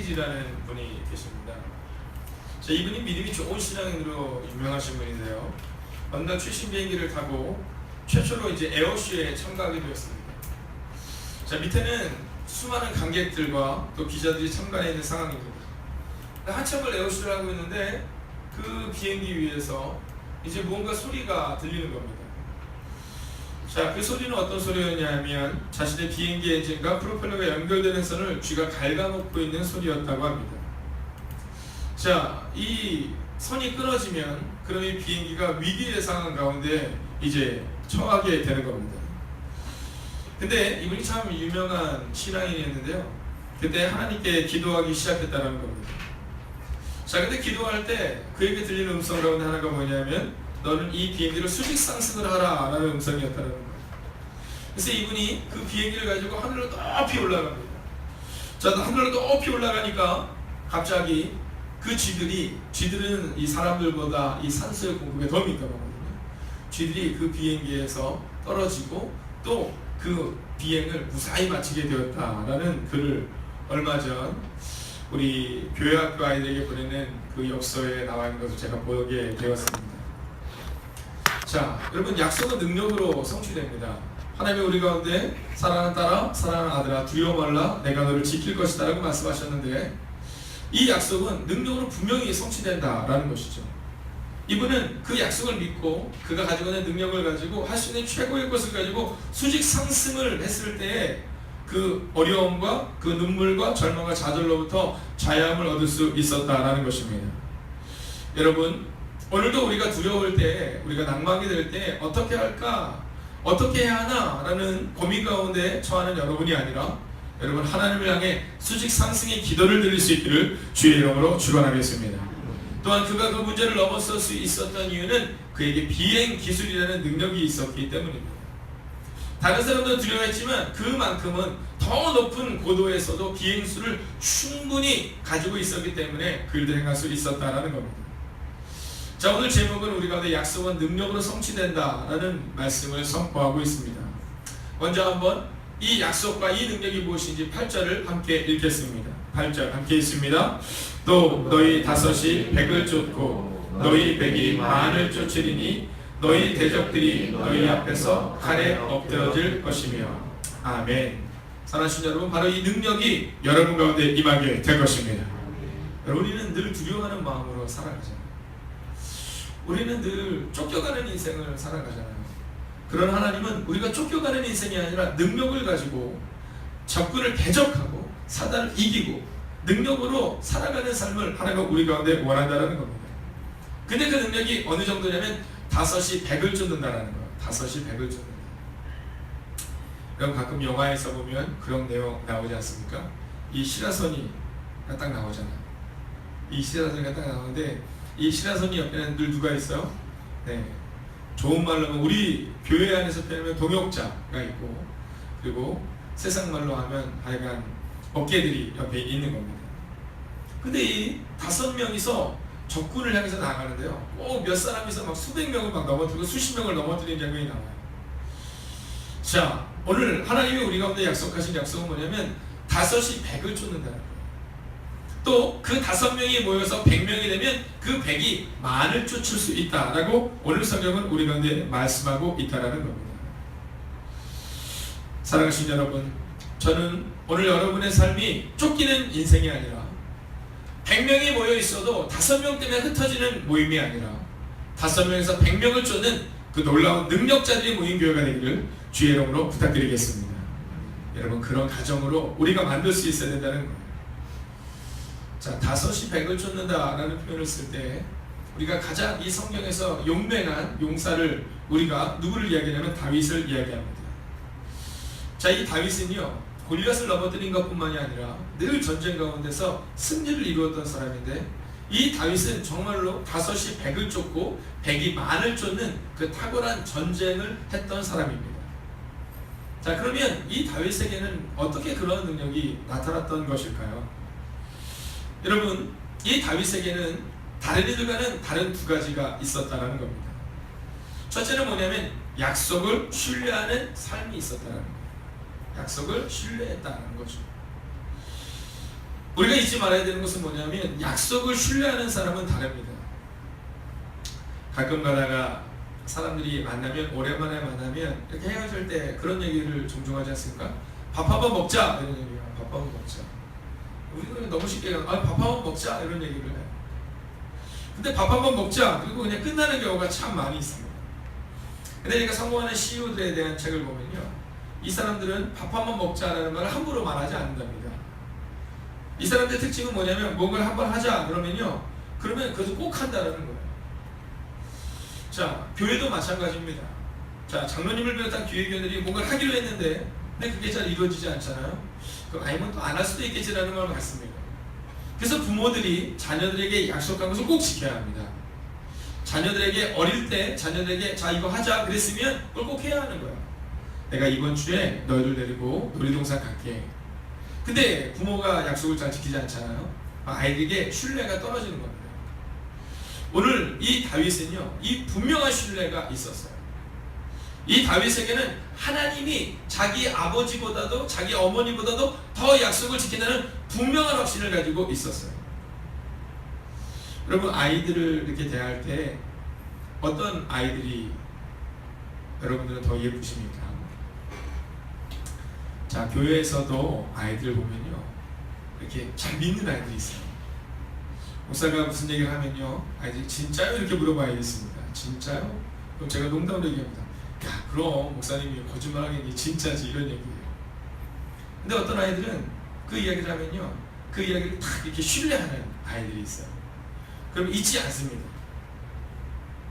시리즈라는 분이 계십니다. 자, 이분이 믿음이 좋은 신앙인으로 유명하신 분인데요. 어느 날 최신 비행기를 타고 최초로 이제 에어쇼에 참가하게 되었습니다. 자, 밑에는 수많은 관객들과 또 기자들이 참가해 있는 상황입니다. 한참을 에어쇼를 하고 있는데 그 비행기 위에서 이제 무언가 소리가 들리는 겁니다. 자, 그 소리는 어떤 소리였냐면 자신의 비행기 엔진과 프로펠러가 연결되는 선을 쥐가 갉아먹고 있는 소리였다고 합니다. 자, 이 선이 끊어지면 그럼 이 비행기가 위기의 상황 가운데 이제 처하게 되는 겁니다. 근데 이분이 참 유명한 신앙인이었는데요. 그때 하나님께 기도하기 시작했다는 겁니다. 자, 근데 기도할 때 그에게 들리는 음성 가운데 하나가 뭐냐면 너는 이 비행기를 수직 상승을 하라 라는 음성이었다는 거예요. 그래서 이분이 그 비행기를 가지고 하늘로 높이 올라갑니다. 자, 하늘로 높이 올라가니까 갑자기 그 쥐들은 이 사람들보다 이 산소의 공급에 더 민감하거든요. 쥐들이 그 비행기에서 떨어지고 또 그 비행을 무사히 마치게 되었다라는 글을 얼마 전 우리 교회학교 아이들에게 보내는 그 역서에 나와 있는 것을 제가 보게 되었습니다. 자, 여러분, 약속은 능력으로 성취됩니다. 하나님이 우리 가운데 사랑하는 딸아, 사랑하는 아들아, 두려워 말라, 내가 너를 지킬 것이다 라고 말씀하셨는데 이 약속은 능력으로 분명히 성취된다라는 것이죠. 이분은 그 약속을 믿고 그가 가지고 있는 능력을 가지고 할 수 있는 최고의 것을 가지고 수직 상승을 했을 때에 그 어려움과 그 눈물과 절망과 좌절로부터 자유함을 얻을 수 있었다라는 것입니다. 여러분, 오늘도 우리가 두려울 때, 우리가 낭망이 될 때 어떻게 할까? 어떻게 해야 하나? 라는 고민 가운데 처하는 여러분이 아니라 여러분, 하나님을 향해 수직 상승의 기도를 드릴 수 있기를 주의 이름으로 축원하겠습니다. 또한 그가 그 문제를 넘어설 수 있었던 이유는 그에게 비행 기술이라는 능력이 있었기 때문입니다. 다른 사람도 두려워했지만 그만큼은 더 높은 고도에서도 비행수를 충분히 가지고 있었기 때문에 그 일들을 행할 수 있었다라는 겁니다. 자, 오늘 제목은 우리 가운데 약속은 능력으로 성취된다라는 말씀을 선포하고 있습니다. 먼저 한번 이 약속과 이 능력이 무엇인지 8절을 함께 읽겠습니다. 8절 함께 읽습니다. 또 너희 다섯이 백을 쫓고 너희 백이 만을 쫓으리니 너희 대적들이 너희 앞에서 칼에 엎드러질 것이며. 아멘. 사랑하신 여러분, 바로 이 능력이 여러분 가운데 임하게 될 것입니다. 우리는 늘 두려워하는 마음으로 살아가잖아요. 우리는 늘 쫓겨가는 인생을 살아가잖아요. 그런 하나님은 우리가 쫓겨가는 인생이 아니라 능력을 가지고 적군을 대적하고 사단을 이기고 능력으로 살아가는 삶을 하나님은 우리 가운데 원한다는 겁니다. 근데 그 능력이 어느 정도냐면 다섯이 백을 쫓는다라는 거예요. 다섯이 백을 쫓는다. 여러분, 가끔 영화에서 보면 그런 내용 나오지 않습니까? 이 시라손이 딱 나오잖아요. 이 시라손이 딱 나오는데 이 시라손이 옆에는 늘 누가 있어요? 네, 좋은 말로 하면 우리 교회 안에서 표현하면 동역자가 있고, 그리고 세상 말로 하면 하여간 어깨들이 옆에 있는 겁니다. 근데 이 5명이서 적군을 향해서 나가는데요, 꼭 몇 사람이서 막 수백 명을 막 넘어뜨리고 수십 명을 넘어뜨리는 장면이 나와요. 자, 오늘 하나님이 우리 가운데 약속하신 약속은 뭐냐면 다섯이 백을 쫓는다는 거예요. 또 그 5명이 모여서 100명이 되면 그 100이 만을 쫓을 수 있다라고 오늘 성경은 우리 가운데 말씀하고 있다라는 겁니다. 사랑하신 여러분, 저는 오늘 여러분의 삶이 쫓기는 인생이 아니라 100명이 모여 있어도 5명 때문에 흩어지는 모임이 아니라 5명에서 100명을 쫓는 그 놀라운 능력자들이 모인 교회가 되기를 주의 이름으로 부탁드리겠습니다. 여러분, 그런 가정으로 우리가 만들 수 있어야 된다는 거예요. 자, 다섯이 백을 쫓는다라는 표현을 쓸 때 우리가 가장 이 성경에서 용맹한 용사를 우리가 누구를 이야기하냐면 다윗을 이야기합니다. 자, 이 다윗은요, 골리앗을 넘어뜨린 것뿐만이 아니라 늘 전쟁 가운데서 승리를 이루었던 사람인데 이 다윗은 정말로 다섯이 백을 쫓고 백이 만을 쫓는 그 탁월한 전쟁을 했던 사람입니다. 자, 그러면 이 다윗에게는 어떻게 그런 능력이 나타났던 것일까요? 여러분, 이 다윗에게는 다른 이들과는 다른 두 가지가 있었다는 겁니다. 첫째는 뭐냐면 약속을 신뢰하는 삶이 있었다는 겁니다. 약속을 신뢰했다는 거죠. 우리가 잊지 말아야 되는 것은 뭐냐면 약속을 신뢰하는 사람은 다릅니다. 가끔 가다가 사람들이 만나면, 오랜만에 만나면 이렇게 헤어질 때 그런 얘기를 종종 하지 않습니까? 밥 한번 먹자 이런 얘기야. 밥 한번 먹자. 우리는 너무 쉽게 밥 한번 먹자 이런 얘기를 해요. 근데 밥 한번 먹자 그리고 그냥 끝나는 경우가 참 많이 있습니다. 근데 제가 성공하는 CEO들에 대한 책을 보면요, 이 사람들은 밥 한번 먹자라는 말을 함부로 말하지 않는답니다. 이 사람들의 특징은 뭐냐면 뭔가를 한번 하자 그러면요, 그러면 그것을 꼭 한다는 거예요. 자, 교회도 마찬가지입니다. 자, 장로님을 비롯한 교회견들이 뭔가를 하기로 했는데 근데 그게 잘 이루어지지 않잖아요. 그럼 아니면 또 안 할 수도 있겠지라는 걸 같습니다. 그래서 부모들이 자녀들에게 약속한 것을 꼭 지켜야 합니다. 자녀들에게 어릴 때 자녀들에게 자 이거 하자 그랬으면 그걸 꼭 해야 하는 거야. 내가 이번 주에 너희들 데리고 놀이동산 갈게. 근데 부모가 약속을 잘 지키지 않잖아요. 아이들에게 신뢰가 떨어지는 겁니다. 오늘 이 다윗은요, 이 분명한 신뢰가 있었어요. 이 다윗에게는 하나님이 자기 아버지보다도 자기 어머니보다도 더 약속을 지킨다는 분명한 확신을 가지고 있었어요. 여러분, 아이들을 이렇게 대할 때 어떤 아이들이 여러분들은 더 예쁘십니까? 자, 교회에서도 아이들 보면요, 이렇게 잘 믿는 아이들이 있어요. 목사가 무슨 얘기를 하면요, 아이들이 진짜요? 이렇게 물어봐야겠습니다. 진짜요? 그럼 제가 농담으로 얘기합니다. 야, 그럼 목사님이 거짓말하겠니? 진짜지, 이런 얘기예요. 근데 어떤 아이들은 그 이야기를 하면요, 그 이야기를 딱 이렇게 신뢰하는 아이들이 있어요. 그럼 잊지 않습니다.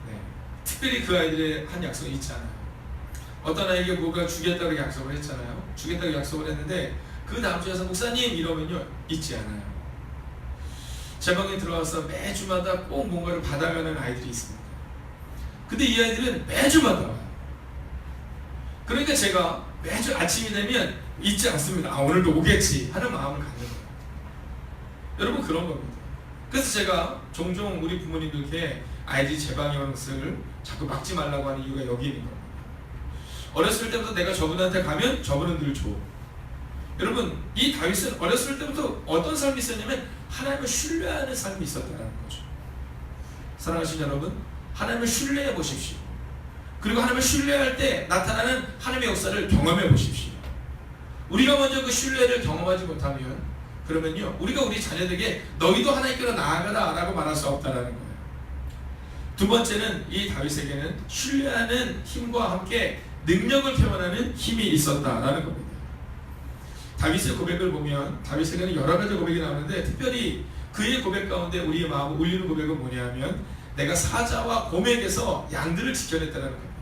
네. 특별히 그 아이들의 한 약속은 잊지 않아요. 어떤 아이에게 뭐가 주겠다고 약속을 했잖아요. 주겠다고 약속을 했는데 그 다음 주에 와서 목사님 이러면요, 잊지 않아요. 제 방에 들어와서 매주마다 꼭 뭔가를 받아가는 아이들이 있습니다. 근데 이 아이들은 매주마다 와요. 그러니까 제가 매주 아침이 되면 잊지 않습니다. 아, 오늘도 오겠지 하는 마음을 갖는 거예요. 여러분, 그런 겁니다. 그래서 제가 종종 우리 부모님들께 아이들이 제 방에 오는 것을 자꾸 막지 말라고 하는 이유가 여기 있는 겁니다. 어렸을 때부터 내가 저분한테 가면 저분은 늘 줘. 여러분, 이 다윗은 어렸을 때부터 어떤 삶이 있었냐면 하나님을 신뢰하는 삶이 있었다는 거죠. 사랑하신 여러분, 하나님을 신뢰해 보십시오. 그리고 하나님을 신뢰할 때 나타나는 하나님의 역사를 경험해 보십시오. 우리가 먼저 그 신뢰를 경험하지 못하면 그러면요, 우리가 우리 자녀들에게 너희도 하나님께로 나아가라 라고 말할 수 없다는 거예요. 두 번째는 이 다윗에게는 신뢰하는 힘과 함께 능력을 표현하는 힘이 있었다라는 겁니다. 다윗의 고백을 보면 다윗에게는 여러 가지 고백이 나오는데 특별히 그의 고백 가운데 우리의 마음을 울리는 고백은 뭐냐면 내가 사자와 곰에게서 양들을 지켜냈다는 겁니다.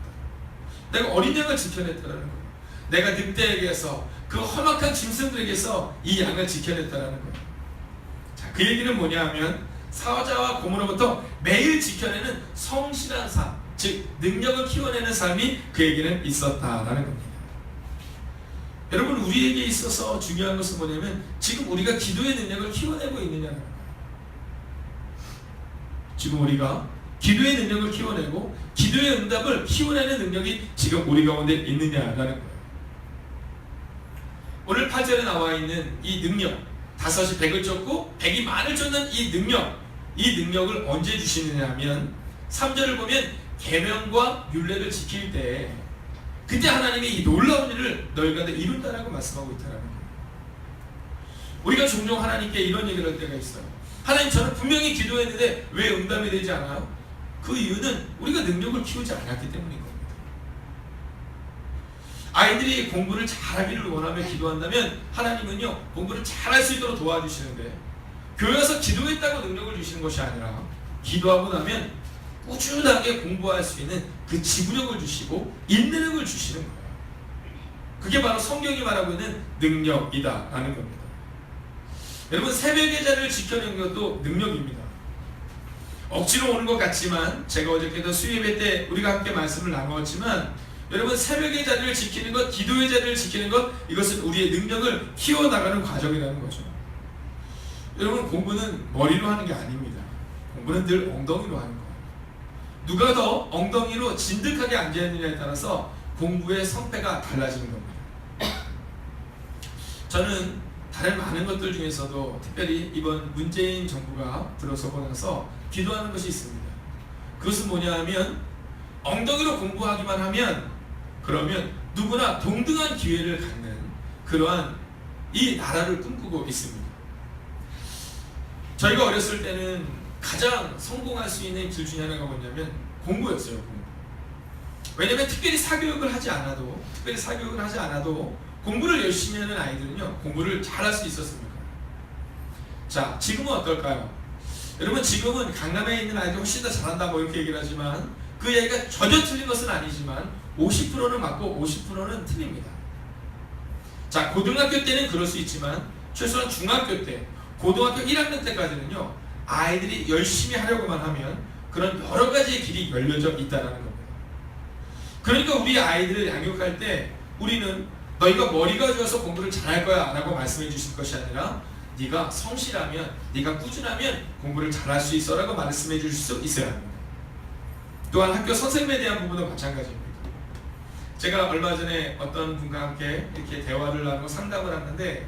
내가 어린 양을 지켜냈다는 겁니다. 내가 늑대에게서 그 험악한 짐승들에게서 이 양을 지켜냈다는 거예요. 자, 그 얘기는 뭐냐 하면 사자와 곰으로부터 매일 지켜내는 성실한 삶, 즉 능력을 키워내는 삶이 그에게는 있었다라는 겁니다. 여러분, 우리에게 있어서 중요한 것은 뭐냐면 지금 우리가 기도의 능력을 키워내고 있느냐는 거예요. 지금 우리가 기도의 능력을 키워내고 기도의 응답을 키워내는 능력이 지금 우리 가운데 있느냐라는 거예요. 오늘 8절에 나와 있는 이 능력, 5이 100을 쫓고 100이 만을 쫓는 이 능력을 언제 주시느냐 하면 3절을 보면 계명과 율례를 지킬 때 그때 하나님이 이 놀라운 일을 너희 가운데 이룬다라고 말씀하고 있다는 거예요. 우리가 종종 하나님께 이런 얘기를 할 때가 있어요. 하나님, 저는 분명히 기도했는데 왜 응답이 되지 않아요? 그 이유는 우리가 능력을 키우지 않았기 때문인 겁니다. 아이들이 공부를 잘하기를 원하며 기도한다면 하나님은요, 공부를 잘할 수 있도록 도와주시는데 교회 와서 기도했다고 능력을 주시는 것이 아니라 기도하고 나면 꾸준하게 공부할 수 있는 그 지구력을 주시고 인내력을 주시는 거예요. 그게 바로 성경이 말하고 있는 능력이다라는 겁니다. 여러분, 새벽의 자리를 지켜내는 것도 능력입니다. 억지로 오는 것 같지만 제가 어저께도 수요예배 때 우리가 함께 말씀을 나누었지만 여러분, 새벽의 자리를 지키는 것, 기도의 자리를 지키는 것, 이것은 우리의 능력을 키워나가는 과정이라는 거죠. 여러분, 공부는 머리로 하는 게 아닙니다. 공부는 늘 엉덩이로 하는 거예요. 누가 더 엉덩이로 진득하게 앉아있느냐에 따라서 공부의 성패가 달라지는 겁니다. 저는 다른 많은 것들 중에서도 특별히 이번 문재인 정부가 들어서고 나서 기도하는 것이 있습니다. 그것은 뭐냐 하면 엉덩이로 공부하기만 하면 그러면 누구나 동등한 기회를 갖는 그러한 이 나라를 꿈꾸고 있습니다. 저희가 어렸을 때는 가장 성공할 수 있는 길 중에 하나가 뭐냐면 공부였어요. 공부. 왜냐면 특별히 사교육을 하지 않아도 공부를 열심히 하는 아이들은요 공부를 잘할 수 있었습니다. 자, 지금은 어떨까요? 여러분, 지금은 강남에 있는 아이들 훨씬 더 잘한다 뭐 이렇게 얘기를 하지만 그 얘기가 전혀 틀린 것은 아니지만 50%는 맞고 50%는 틀립니다. 자, 고등학교 때는 그럴 수 있지만 최소한 중학교 때, 고등학교 1학년 때까지는요 아이들이 열심히 하려고만 하면 그런 여러 가지의 길이 열려져 있다는 겁니다. 그러니까 우리 아이들을 양육할 때 우리는 너희가 머리가 좋아서 공부를 잘할 거야 라고 말씀해 주실 것이 아니라 네가 성실하면, 네가 꾸준하면 공부를 잘할 수 있어 라고 말씀해 주실 수 있어야 합니다. 또한 학교 선생님에 대한 부분도 마찬가지입니다. 제가 얼마 전에 어떤 분과 함께 이렇게 대화를 나누고 상담을 하는데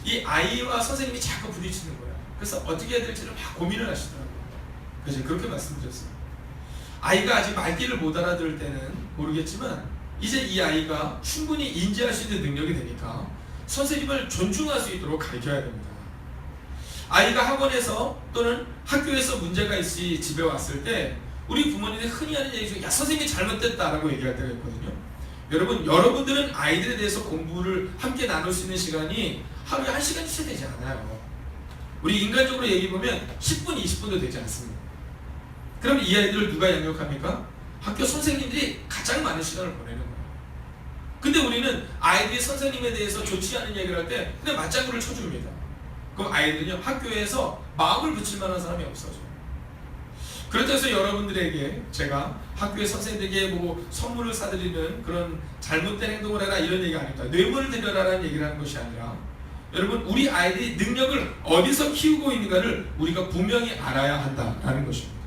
이 아이와 선생님이 자꾸 부딪히는 거예요. 그래서 어떻게 해야 될지를 막 고민을 하시더라고요. 그래서 그렇게 말씀드렸어요. 아이가 아직 말귀를 못 알아들을 때는 모르겠지만 이제 이 아이가 충분히 인지할 수 있는 능력이 되니까 선생님을 존중할 수 있도록 가르쳐야 됩니다. 아이가 학원에서 또는 학교에서 문제가 있이 집에 왔을 때 우리 부모님이 흔히 하는 얘기 중에 야, 선생님이 잘못됐다라고 얘기할 때가 있거든요. 여러분, 여러분들은 아이들에 대해서 공부를 함께 나눌 수 있는 시간이 하루에 1시간 채 되지 않아요. 우리 인간적으로 얘기해보면 10분, 20분도 되지 않습니다. 그럼 이 아이들을 누가 양육합니까? 학교 선생님들이 가장 많은 시간을 보내는 거예요. 근데 우리는 아이들이 선생님에 대해서 좋지 않은 얘기를 할 때 그냥 맞장구를 쳐줍니다. 그럼 아이들은요 학교에서 마음을 붙일 만한 사람이 없어져요. 그렇다고 해서 여러분들에게 제가 학교의 선생님들에게 뭐 선물을 사드리는 그런 잘못된 행동을 해라 이런 얘기가 아닙니다. 뇌물을 드려라라는 얘기를 하는 것이 아니라 여러분, 우리 아이들이 능력을 어디서 키우고 있는가를 우리가 분명히 알아야 한다라는 것입니다.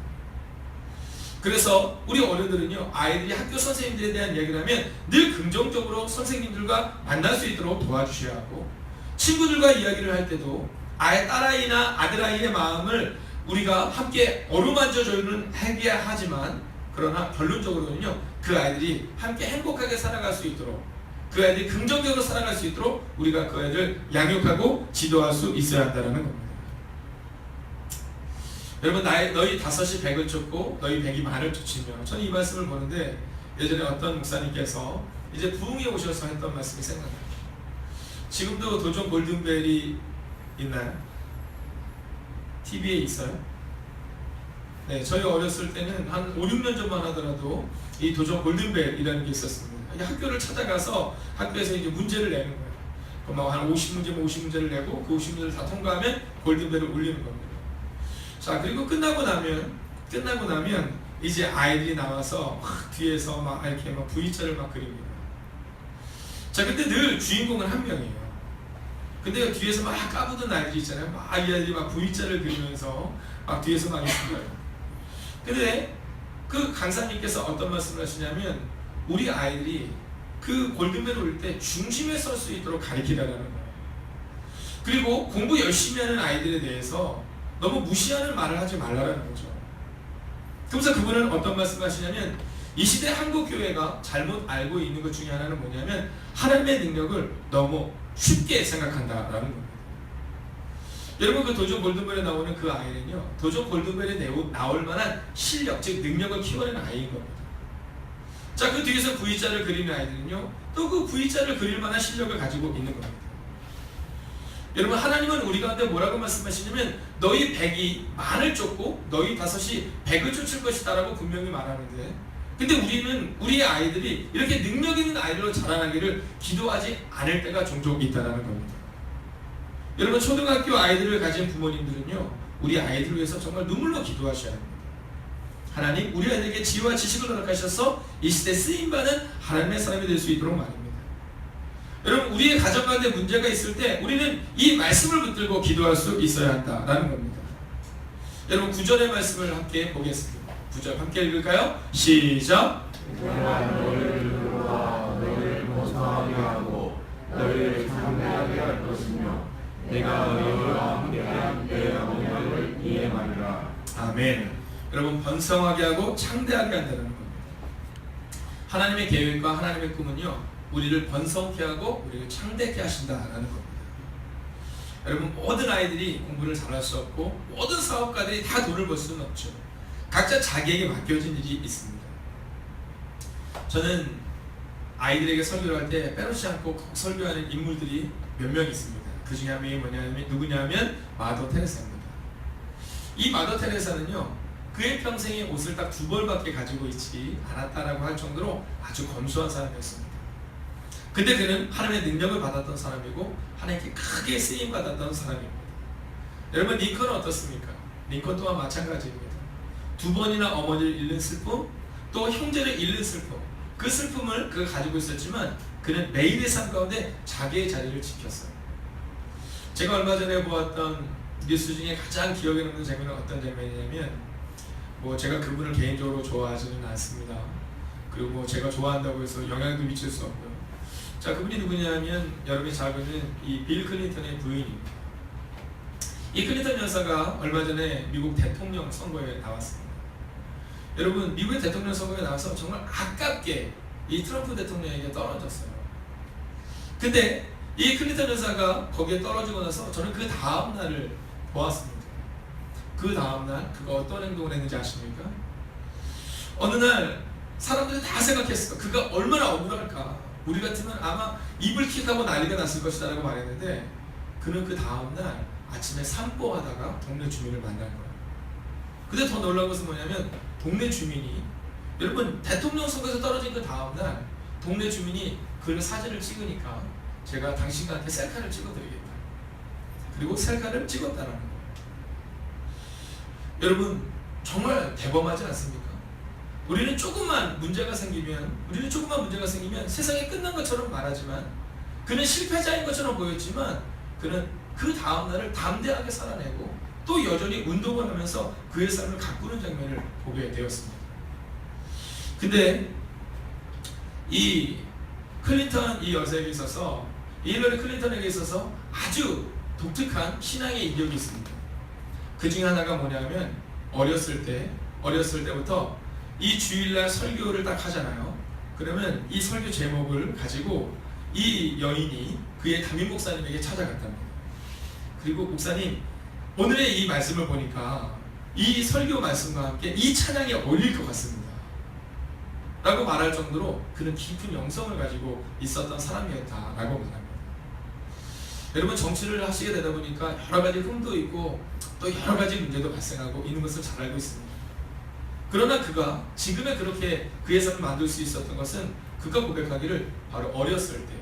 그래서 우리 어른들은요 아이들이 학교 선생님들에 대한 얘기를 하면 늘 긍정적으로 선생님들과 만날 수 있도록 도와주셔야 하고, 친구들과 이야기를 할 때도 아이 딸아이나 아들아이의 마음을 우리가 함께 어루만져줘는 해야 하지만 그러나 결론적으로는요 그 아이들이 함께 행복하게 살아갈 수 있도록, 그 아이들이 긍정적으로 살아갈 수 있도록 우리가 그 아이들 양육하고 지도할 수 있어야 한다는 겁니다. 여러분, 너희 5이 100을 쫓고 너희 100이 만을 쫓으며, 저는 이 말씀을 보는데 예전에 어떤 목사님께서 이제 부흥에 오셔서 했던 말씀이 생각나요. 지금도 도전 골든벨이 있나요? TV에 있어요? 네, 저희 어렸을 때는 한 5, 6년 전만 하더라도 이 도전 골든벨이라는 게 있었습니다. 학교를 찾아가서 학교에서 이제 문제를 내는 거예요. 그럼 한 50문제면 50문제를 내고 그 50문제를 다 통과하면 골든벨을 울리는 겁니다. 자, 그리고 끝나고 나면 이제 아이들이 나와서 뒤에서 막 이렇게 막 V자를 막 그립니다. 자, 근데 늘 주인공은 한 명이에요. 근데 뒤에서 막 까부던 아이들이 있잖아요. 막 이 아이들이 막 V자를 그리면서 막 뒤에서 막 있어요. 근데 그 강사님께서 어떤 말씀을 하시냐면 우리 아이들이 그 골든벨을 울 때 중심에 설 수 있도록 가르치라는 거예요. 그리고 공부 열심히 하는 아이들에 대해서 너무 무시하는 말을 하지 말라는 거죠. 그래서 그분은 어떤 말씀을 하시냐면 이 시대 한국 교회가 잘못 알고 있는 것 중에 하나는 뭐냐면 하나님의 능력을 너무 쉽게 생각한다라는 겁니다. 여러분, 그 도전 골든벨에 나오는 그 아이는요 도전 골든벨에 나올 만한 실력, 즉 능력을 키워낸 아이인 겁니다. 자, 그 뒤에서 V자를 그리는 아이들은요 또 그 V자를 그릴 만한 실력을 가지고 있는 겁니다. 여러분, 하나님은 우리 가운데 뭐라고 말씀하시냐면 너희 100이 만을 쫓고 너희 5이 100을 쫓을 것이다 라고 분명히 말하는데, 근데 우리는 우리의 아이들이 이렇게 능력 있는 아이들로 자라나기를 기도하지 않을 때가 종종 있다는 겁니다. 여러분, 초등학교 아이들을 가진 부모님들은요 우리 아이들을 위해서 정말 눈물로 기도하셔야 합니다. 하나님, 우리 아이들에게 지혜와 지식을 허락하셔서 이 시대 쓰임받는 하나님의 사람이 될 수 있도록 말입니다. 여러분, 우리의 가정 가운데 문제가 있을 때 우리는 이 말씀을 붙들고 기도할 수 있어야 한다라는 겁니다. 여러분, 9절의 말씀을 함께 보겠습니다. 9절 함께 읽을까요? 시작! 내가 너희를 위로하 너희를 모성하게 하고 너희를 상대하게 할 것이며 내가 너희와 함께한 내 언약을 이행하리라. 아멘. 여러분, 번성하게 하고 창대하게 한다는 겁니다. 하나님의 계획과 하나님의 꿈은요, 우리를 번성케 하고 우리를 창대케 하신다라는 겁니다. 여러분, 모든 아이들이 공부를 잘할 수 없고 모든 사업가들이 다 돈을 벌 수는 없죠. 각자 자기에게 맡겨진 일이 있습니다. 저는 아이들에게 설교를 할 때 빼놓지 않고 꼭 설교하는 인물들이 몇 명 있습니다. 그 중에 한 명이 누구냐면 마더 테레사입니다. 이 마더 테레사는요, 그의 평생에 옷을 딱 2벌밖에 가지고 있지 않았다라고 할 정도로 아주 검소한 사람이었습니다. 근데 그는 하나님의 능력을 받았던 사람이고 하나님께 크게 쓰임 받았던 사람입니다. 여러분, 링컨은 어떻습니까? 링컨 또한 마찬가지입니다. 2번이나 어머니를 잃는 슬픔, 또 형제를 잃는 슬픔, 그 슬픔을 그가 가지고 있었지만 그는 매일의 삶 가운데 자기의 자리를 지켰어요. 제가 얼마 전에 보았던 뉴스 중에 가장 기억에 남는 장면은 어떤 장면이냐면, 제가 그분을 개인적으로 좋아하지는 않습니다. 그리고 제가 좋아한다고 해서 영향도 미칠 수 없고요. 자, 그분이 누구냐면 여러분이 잘 아는 이 빌 클린턴의 부인입니다. 이 클린턴 여사가 얼마 전에 미국 대통령 선거에 나왔습니다. 여러분, 미국의 대통령 선거에 나와서 정말 아깝게 이 트럼프 대통령에게 떨어졌어요. 근데 이 클린턴 여사가 거기에 떨어지고 나서 저는 그 다음 날을 보았습니다. 그 다음 날 그가 어떤 행동을 했는지 아십니까? 어느 날 사람들이 다 생각했어. 그가 얼마나 억울할까. 우리 같으면 아마 이불 킥하고 난리가 났을 것이다 라고 말했는데, 그는 그 다음 날 아침에 산보하다가 동네 주민을 만난 거예요. 근데 더 놀라운 것은 뭐냐면, 동네 주민이, 여러분, 대통령 선거에서 떨어진 그 다음 날 동네 주민이 그 사진을 찍으니까 제가 당신과 함께 셀카를 찍어드리겠다. 그리고 셀카를 찍었다라는 거예요. 여러분, 정말 대범하지 않습니까? 우리는 조금만 문제가 생기면 세상이 끝난 것처럼 말하지만, 그는 실패자인 것처럼 보였지만 그는 그 다음 날을 담대하게 살아내고 또 여전히 운동을 하면서 그의 삶을 가꾸는 장면을 보게 되었습니다. 근데 이 클린턴 이 여사에게 있어서, 이 힐러리 클린턴에게 있어서 아주 독특한 신앙의 이력이 있습니다. 그 중에 하나가 뭐냐면, 어렸을 때부터 이 주일날 설교를 딱 하잖아요. 그러면 이 설교 제목을 가지고 이 여인이 그의 담임 목사님에게 찾아갔답니다. 그리고 목사님, 오늘의 이 말씀을 보니까 이 설교 말씀과 함께 이 찬양이 어울릴 것 같습니다 라고 말할 정도로 그는 깊은 영성을 가지고 있었던 사람이었다라고 말합니다. 여러분, 정치를 하시게 되다 보니까 여러 가지 흠도 있고 또 여러 가지 문제도 발생하고 있는 것을 잘 알고 있습니다. 그러나 그가 지금의 그렇게 그의 삶을 만들 수 있었던 것은, 그가 고백하기를 바로 어렸을 때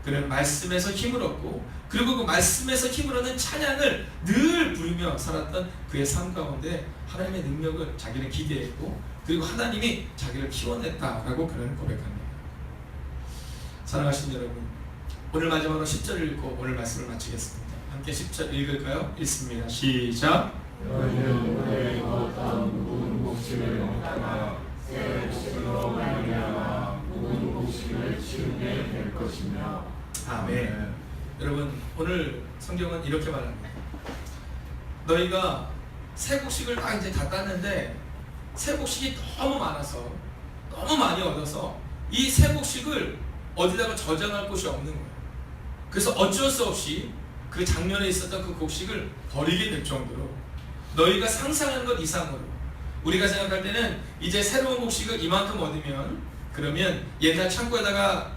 그는 말씀에서 힘을 얻고, 그리고 그 말씀에서 힘을 얻는 찬양을 늘 부르며 살았던 그의 삶 가운데 하나님의 능력을 자기는 기대했고, 그리고 하나님이 자기를 키워냈다라고 그는 고백합니다. 사랑하신 여러분, 오늘 마지막으로 10절을 읽고 오늘 말씀을 마치겠습니다. 함께 10절 읽을까요? 읽습니다. 시작. 너희는 내 어떤 묵은 곡식을 먹다가 새 곡식으로 말미암아 묵은 곡식을 치우게 될 것이며. 아멘. 여러분, 오늘 성경은 이렇게 말합니다. 너희가 새 곡식을 다 땄는데 새 곡식이 너무 많아서, 너무 많이 얻어서 이 새 곡식을 어디다가 저장할 곳이 없는 거예요. 그래서 어쩔 수 없이 그 작년에 있었던 그 곡식을 버리게 될 정도로, 너희가 상상한 것 이상으로, 우리가 생각할 때는 이제 새로운 곡식을 이만큼 얻으면 그러면 옛날 창고에다가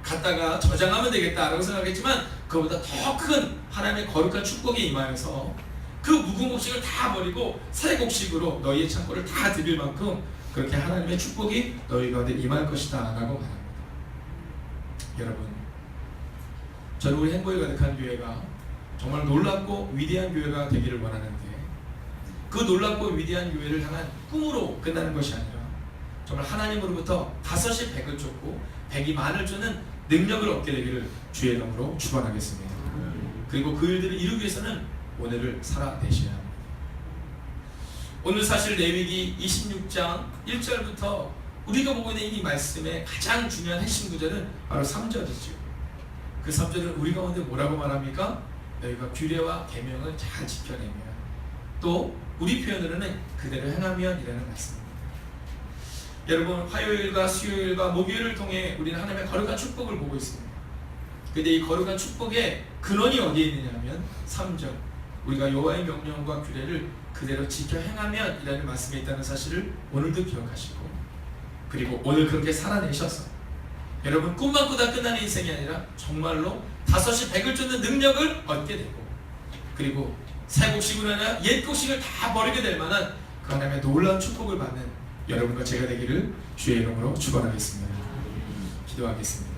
갖다가 저장하면 되겠다라고 생각했지만, 그보다 더 큰 하나님의 거룩한 축복이 임하여서 그 묵은 곡식을 다 버리고 새 곡식으로 너희의 창고를 다 드릴 만큼 그렇게 하나님의 축복이 너희 가운데 임할 것이다 라고 말합니다. 여러분, 저는 우리 행복이 가득한 교회가 정말 놀랍고 위대한 교회가 되기를 원하는데, 그 놀랍고 위대한 교회를 향한 꿈으로 끝나는 것이 아니라 정말 하나님으로부터 5이 100을 쫓고 100이 만을 쫓는 능력을 얻게 되기를 주의 이름으로 축원하겠습니다. 그리고 그 일들을 이루기 위해서는 오늘을 살아내셔야 합니다. 오늘 사실 레위기 26장 1절부터 우리가 보고 있는 이 말씀의 가장 중요한 핵심 구절은 바로 3절이죠. 그 3절은 우리 가운데 뭐라고 말합니까? 너희가 규례와 계명을 잘 지켜내면, 또 우리 표현으로는 그대로 행하면이라는 말씀입니다. 여러분, 화요일과 수요일과 목요일을 통해 우리는 하나님의 거룩한 축복을 보고 있습니다. 근데 이 거룩한 축복의 근원이 어디에 있느냐 하면 3절, 우리가 여호와의 명령과 규례를 그대로 지켜 행하면 이라는 말씀이 있다는 사실을 오늘도 기억하시고, 그리고 오늘 그렇게 살아내셔서 여러분 꿈만 꾸다 끝나는 인생이 아니라 정말로 5시 100을 쫓는 능력을 얻게 되고, 그리고 새 곡식을 하나 옛 곡식을 다 버리게 될 만한 그 하나님의 놀라운 축복을 받는 여러분과 제가 되기를 주의 이름으로 축원하겠습니다. 기도하겠습니다.